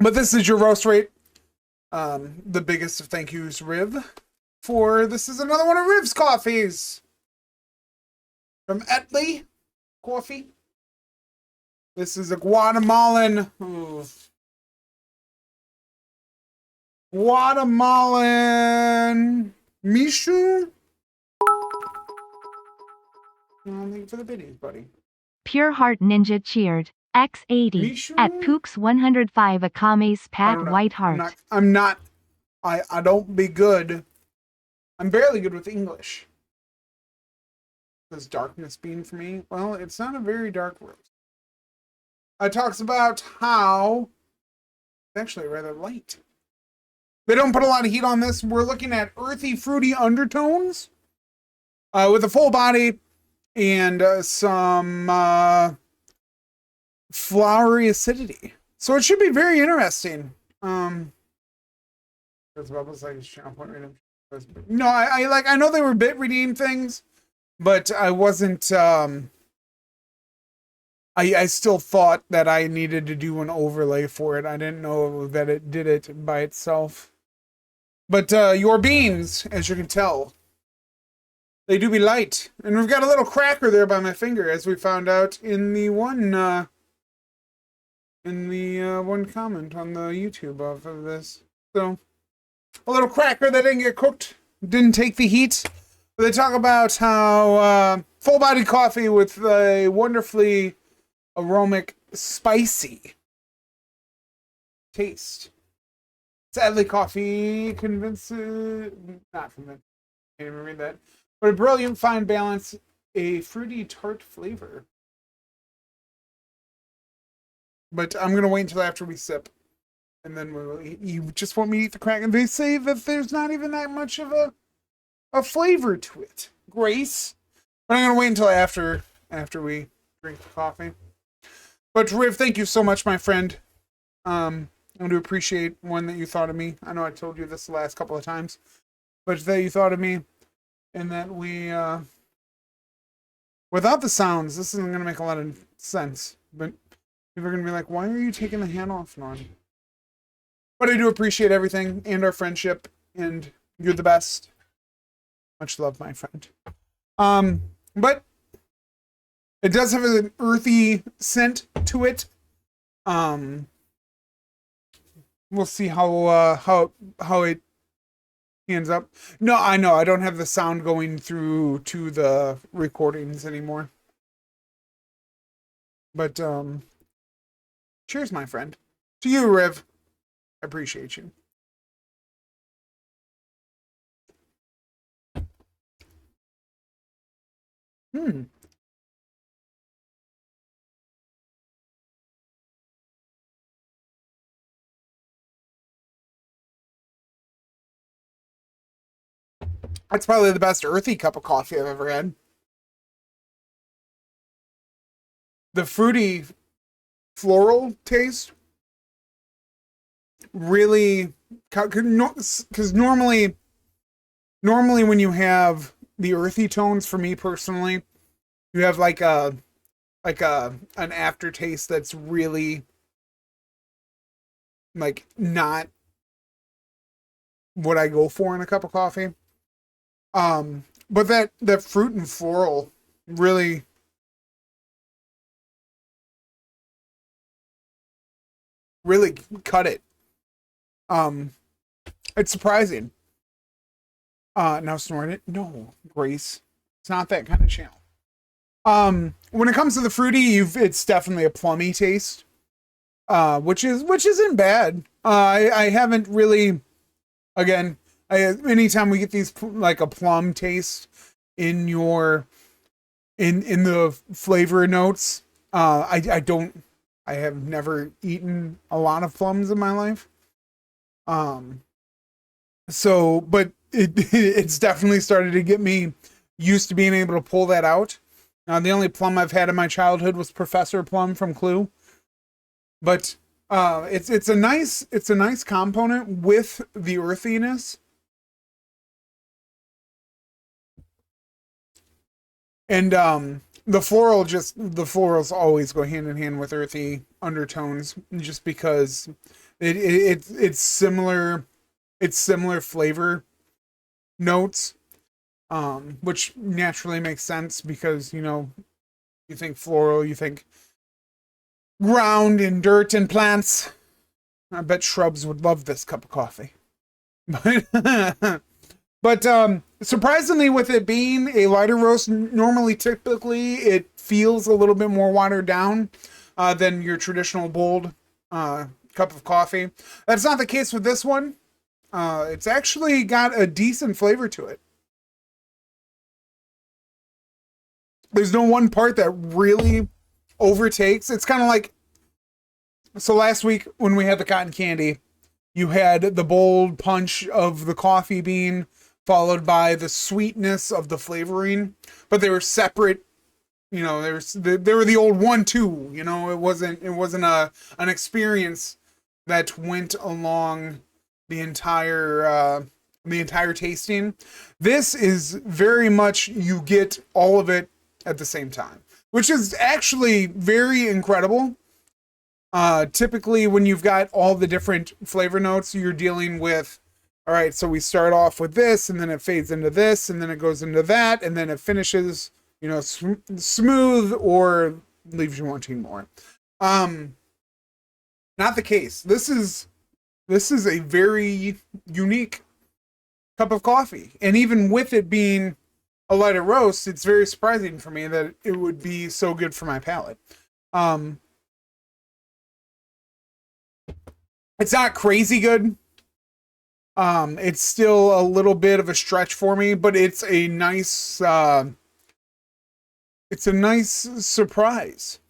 But this is your roast rate. The biggest of thank yous, Riv. This is another one of Riv's coffees. From Ettli Coffee. This is a Guatemalan. Guatemalan Mischung. Thank you for the biddies, buddy. Pure Heart Ninja cheered. X80 Mischung? at Pooks 105 Akame's Pat Whiteheart. I don't be good. I'm barely good with English. This darkness being for me? Well, it's not a very dark roast. It talks about how it's actually rather light. They don't put a lot of heat on this. We're looking at earthy, fruity undertones with a full body and some flowery acidity. So it should be very interesting. No, I know they were bit redeemed things, but I wasn't. I still thought that I needed to do an overlay for it. I didn't know that it did it by itself. But your beans, as you can tell, they do be light. And we've got a little cracker there by my finger, as we found out in the one one comment on the YouTube of this. So, a little cracker that didn't get cooked, didn't take the heat. But they talk about how full-bodied coffee with a wonderfully aromatic, spicy taste. Sadly, coffee not convincing, can't even read that. But a brilliant fine balance, a fruity tart flavor. But I'm going to wait until after we sip. And then we'll eat. You just want me to eat the crack. And they say that there's not even that much of a flavor to it. Grace. But I'm going to wait until after we drink the coffee. But Riv, thank you so much, my friend. I do appreciate one that you thought of me. I know I told you this the last couple of times. But that you thought of me. And that we, without the sounds, this isn't going to make a lot of sense. But people are going to be like, why are you taking the hand off, Non? But I do appreciate everything and our friendship. And you're the best. Much love, my friend. But it does have an earthy scent to it. We'll see how it hands up. No, I know I don't have the sound going through to the recordings anymore. But cheers, my friend. To you, Riv. I appreciate you. That's probably the best earthy cup of coffee I've ever had. The fruity floral taste really, because normally when you have the earthy tones, for me personally, you have like an aftertaste that's really like not what I go for in a cup of coffee. But that fruit and floral really cut it. It's surprising. Now snort it? No, Grace. It's not that kind of channel. When it comes to the fruity, it's definitely a plummy taste. Which isn't bad. I haven't really, again, anytime we get these like a plum taste in the flavor notes, I have never eaten a lot of plums in my life. So, but it's definitely started to get me used to being able to pull that out. The only plum I've had in my childhood was Professor Plum from Clue. But it's a nice component with the earthiness. And the florals always go hand in hand with earthy undertones, just because it's similar flavor notes, which naturally makes sense because, you know, you think floral, you think ground and dirt and plants. I bet shrubs would love this cup of coffee. But surprisingly, with it being a lighter roast, normally typically it feels a little bit more watered down than your traditional bold cup of coffee. That's not the case with this one. It's actually got a decent flavor to it. There's no one part that really overtakes. It's kind of like, so last week when we had the cotton candy, you had the bold punch of the coffee bean followed by the sweetness of the flavoring, but they were separate. You know, they were the old 1-2. You know, it wasn't an experience that went along the entire tasting. This is very much, you get all of it at the same time, which is actually very incredible. Typically when you've got all the different flavor notes, you're dealing with, all right, so we start off with this, and then it fades into this, and then it goes into that, and then it finishes, you know, smooth or leaves you wanting more. Not the case. This is a very unique cup of coffee, and even with it being a lighter roast, it's very surprising for me that it would be so good for my palate. It's not crazy good. It's still a little bit of a stretch for me, but it's a nice surprise.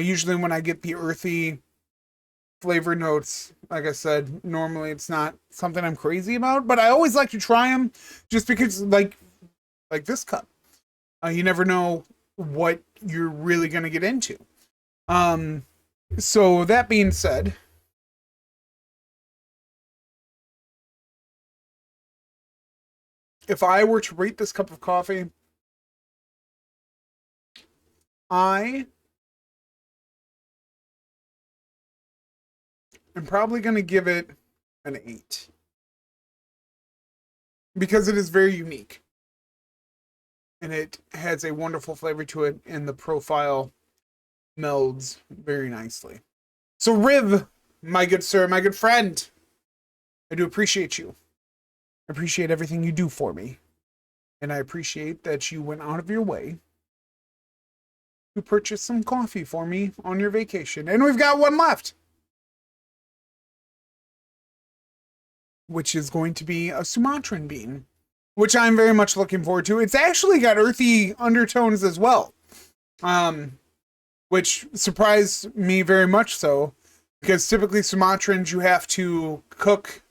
Usually when I get the earthy flavor notes, like I said, normally it's not something I'm crazy about, but I always like to try them just because, like this cup, you never know what you're really going to get into. So that being said, if I were to rate this cup of coffee, I am probably going to give it an 8. Because it is very unique. And it has a wonderful flavor to it, and the profile melds very nicely. So Riv, my good sir, my good friend, I do appreciate you. I appreciate everything you do for me. And I appreciate that you went out of your way to purchase some coffee for me on your vacation. And we've got one left, which is going to be a Sumatran bean, which I'm very much looking forward to. It's actually got earthy undertones as well, which surprised me very much so, because typically Sumatrans you have to cook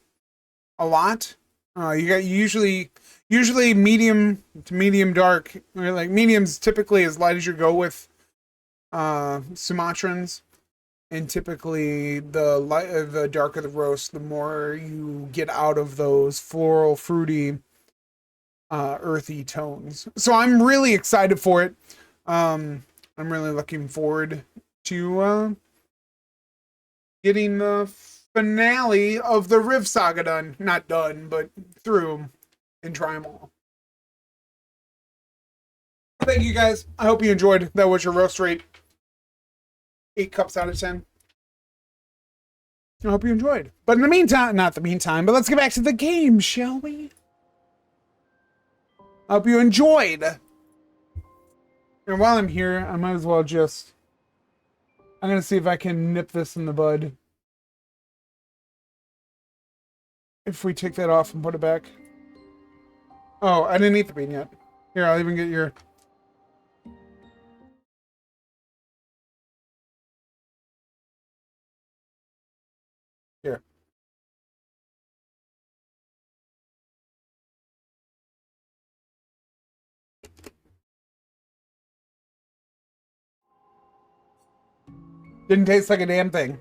a lot. You got usually medium to medium dark, or like medium's typically as light as you go with Sumatrans, and typically the darker the roast, the more you get out of those floral, fruity, earthy tones. So I'm really excited for it. I'm really looking forward to getting the finale of the Riv Saga done. Not done, but through and try them all. Thank you guys. I hope you enjoyed. That was your roast rate. 8 cups out of 10. I hope you enjoyed. But in the meantime, not the meantime, but let's get back to the game, shall we? I hope you enjoyed. And while I'm here, I might as well just... I'm going to see if I can nip this in the bud. If we take that off and put it back. Oh, I didn't eat the bean yet. Here, I'll even get your... Here. Didn't taste like a damn thing.